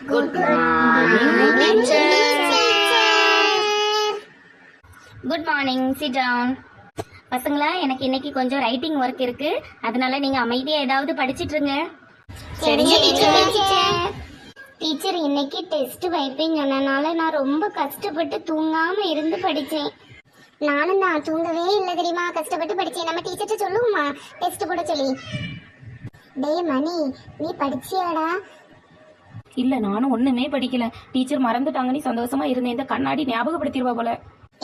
Good morning, teacher. Good morning. Sit down. பசங்களா, எனக்கு இன்னைக்கு கொஞ்சம் ரைட்டிங் ஒர்க் இருக்கு. அதனால நீங்க அமைதியா ஏதாவது படிச்சிட்டு இருங்க. சரிங்க டீச்சர். டீச்சர், இன்னைக்கு டெஸ்ட் வைப்பீங்கனால நான் ரொம்ப கஷ்டப்பட்டு தூங்காம இருந்து படிச்சேன். நானும் தான் தூங்கவே இல்லை தெரியுமா, கஷ்டப்பட்டு படிச்சேன். நம்ம டீச்சர்ட்ட சொல்லுவோமா டெஸ்ட் போட சொல்லி? டேய் மணி, நீ படிச்சியாடா? இல்ல, நானும் ஒண்ணுமே படிக்கல. டீச்சர் மறந்துட்டாங்க. நீ சந்தோஷமா இருந்தேன். இந்த கண்ணாடி ஞாபகப்படுத்திடுவா போல.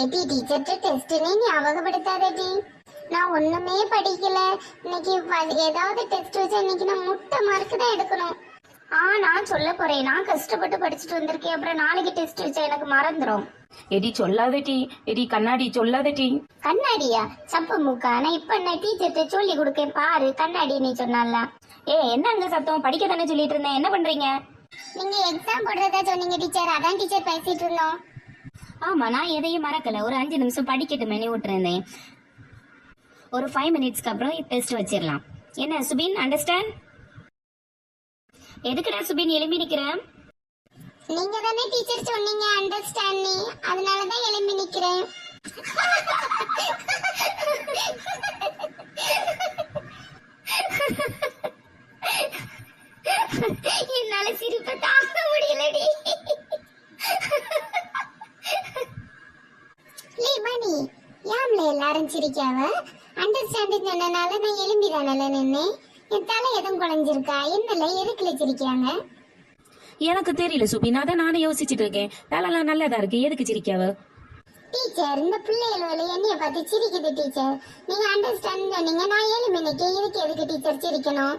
ஏடி, டீச்சர்ட்ட டெஸ்ட்னே ஞாபகப்படுத்தாதடி. நான் ஒண்ணுமே படிக்கல. இன்னைக்கு ஏதாவது டெஸ்ட் வச்சா இன்னைக்கு நான் முட்டை மார்க் தான் எடுக்கணும். நான் சொல்ல போறேன், நான் கஷ்டப்பட்டு படிச்சுட்டு வந்திருக்கேன். அப்புறம் நாளைக்கு டெஸ்ட் வச்சா எனக்கு மறந்துடும். எடி சொல்லாதடி. எடி கண்ணாடி சொல்லாதடி. கண்ணாடியா? சப்பு மூக்கா? நான் இப்ப நான் டீச்சர்ட்ட சொல்லி கொடுக்கேன் பாரு. கண்ணாடி நீ சொன்னால. என்னங்க சத்தம்? படிக்க தானே சொல்லிட்டு இருந்தேன். என்ன பண்றீங்க? நீங்க எக்ஸாம் போடுறதா சொன்னீங்க டீச்சர், அதான் டீச்சர் பேசிட்டு இருந்தோம். ஆமா, நான் எதையும் மறக்கல. ஒரு 5 நிமிஷம் படிக்கட்டுமே நீ விட்டுருந்தேன். ஒரு 5 மினிட்ஸ்க்கு அப்புறம் டெஸ்ட் வச்சிடலாம். என்ன சுபின், அண்டர்ஸ்டாண்ட்? எதுக்குடா சுபின் எழுப்பி நிக்கிறேன்? நீங்க தானே டீச்சர் சொன்னீங்க அண்டர்ஸ்டாண்ட் நீ, அதனால தான் எழுப்பி நிக்கிறேன். என்னால சிரிப்பை தாங்க முடியலடி. மணி, யாம்ல எல்லாரும் சிரிக்காவ? அண்டர்ஸ்டாண்டிங் சொன்னனால நான் எலும்பிதானல நின்னேன். என் தலை எதுவும் குழஞ்சிருக்கா? என்னல எதுக்குல சிரிக்காங்க? எனக்கு தெரியல சுபின், அதான் நானே யோசிச்சுட்டு இருக்கேன். தலைலாம் நல்லதா இருக்கு, எதுக்கு சிரிக்காவ? டீச்சர், இந்த பிள்ளைகள என்னைய பார்த்து சிரிக்குது டீச்சர். நீங்க அண்டர்ஸ்டாண்ட் சொன்னீங்க, நான் எலும்பி நிக்கேன். இதுக்கு எதுக்கு டீச்சர் சிரிக்கணும்?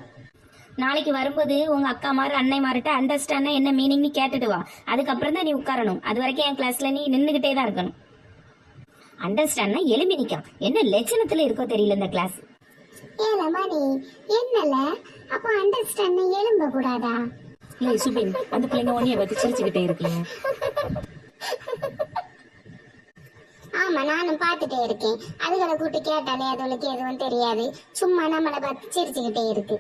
நாளைக்கு வரும்போது உங்க அக்கா மாரு அன்னை மார்ட்ட அண்டர்ஸ்டாண்ட் என்ன மீனிங்னு கேட்டுட்டு வா. அதுக்கப்புறம் தான் நீ உட்காரணும். அது வரைக்கும் என் கிளாஸ்ல நீ நின்னுகிட்டே தான் இருக்கணும். அண்டர்ஸ்டாண்ட்னா எலும்பி நிக்கும். என்ன லட்சணத்துல இருக்கோ தெரியல இந்த கிளாஸ். மணி, என்னல அப்ப அண்டர்ஸ்டாண்ட் எலும்ப கூடாதா? இல்லை சுபின், அந்த பிள்ளைங்க ஒன்னைய பார்த்து சிரிச்சுக்கிட்டே இருக்கீங்க. ஆமா, நானும் பார்த்துட்டே இருக்கேன். அதுகளை கூட்டு கேட்டாலே அதுகளுக்கு எதுவும் தெரியாது. சும்மா நம்மளை பார்த்து சிரிச்சுக்கிட்டே இருக்கு.